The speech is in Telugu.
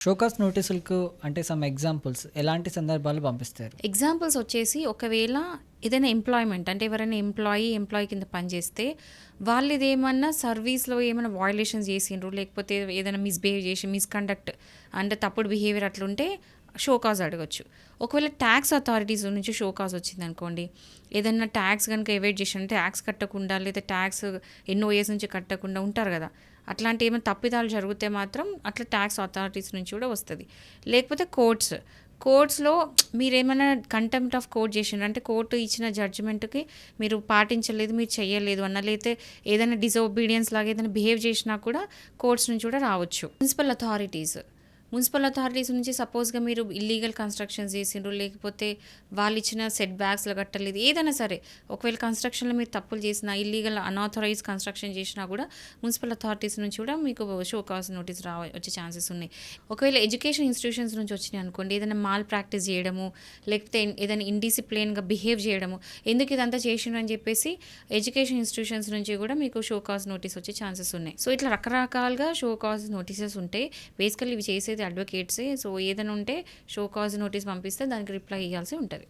షోకాస్ నోటీసులకు అంటే సమ్ ఎగ్జాంపుల్స్ ఎలాంటి సందర్భాలు పంపిస్తారు? ఎగ్జాంపుల్స్ వచ్చేసి ఒకవేళ ఏదైనా ఎంప్లాయ్మెంట్ అంటే ఎవరైనా ఎంప్లాయీ కింద పనిచేస్తే వాళ్ళు ఇదేమన్నా సర్వీస్లో ఏమైనా వయలేషన్స్ చేసిండ్రు, లేకపోతే ఏదైనా మిస్బిహేవ్ చేసి మిస్కండక్ట్ అంటే తప్పుడు బిహేవియర్ అట్లుంటే షోకాజ్ అడగచ్చు. ఒకవేళ ట్యాక్స్ అథారిటీస్ నుంచి షోకాజ్ వచ్చింది అనుకోండి, ఏదైనా ట్యాక్స్ కనుక ఎవేట్ చేసి అంటే ట్యాక్స్ కట్టకుండా లేదా ట్యాక్స్ ఎన్నో ఇయర్స్ నుంచి కట్టకుండా ఉంటారు కదా, అట్లాంటి ఏమైనా తప్పిదాలు జరిగితే మాత్రం అట్లా ట్యాక్స్ అథారిటీస్ నుంచి కూడా వస్తుంది. లేకపోతే కోర్ట్స్లో మీరు ఏమైనా కంటెంప్ట్ ఆఫ్ కోర్ట్ చేసిండ్రు అంటే కోర్టు ఇచ్చిన జడ్జిమెంట్కి మీరు పాటించలేదు, మీరు చేయలేదు అన్న, లేకపోతే ఏదైనా డిజోబీడియన్స్ లాగా ఏదైనా బిహేవ్ చేసినా కూడా కోర్ట్స్ నుంచి కూడా రావచ్చు. మున్సిపల్ అథారిటీస్ నుంచి సపోజ్గా మీరు ఇల్లీగల్ కన్స్ట్రక్షన్స్ చేసిండ్రు, లేకపోతే వాళ్ళు ఇచ్చిన సెట్ బ్యాక్స్లో కట్టలేదు, ఏదైనా సరే ఒకవేళ కన్స్ట్రక్షన్లో మీరు తప్పులు చేసినా, ఇల్లీగల్ అన్ఆథరైజ్ కన్స్ట్రక్షన్ చేసినా కూడా మున్సిపల్ అథారిటీస్ నుంచి కూడా మీకు షో కాజ్ నోటీస్ వచ్చే ఛాన్సెస్ ఉన్నాయి. ఒకవేళ ఎడ్యుకేషన్ ఇన్స్టిట్యూషన్స్ నుంచి వచ్చినాయి అనుకోండి, ఏదైనా మాల్ ప్రాక్టీస్ చేయడము, లేకపోతే ఏదైనా ఇండిసిప్లిన్గా బిహేవ్ చేయడము, ఎందుకు ఇదంతా చేసిండ్రు అని చెప్పేసి ఎడ్యుకేషన్ ఇన్స్టిట్యూషన్స్ నుంచి కూడా మీకు షో కాజ్ నోటీస్ వచ్చే ఛాన్సెస్ ఉన్నాయి. సో ఇట్లా రకరకాలుగా షో కాజ్ నోటీసెస్ ఉంటాయి. బేసికల్లీ ఇవి చేసేది అడ్వకేట్సే. సో ఏదైనా ఉంటే షో కాజ్ నోటీస్ పంపిస్తే దానికి రిప్లై ఇవ్వాల్సి ఉంటుంది.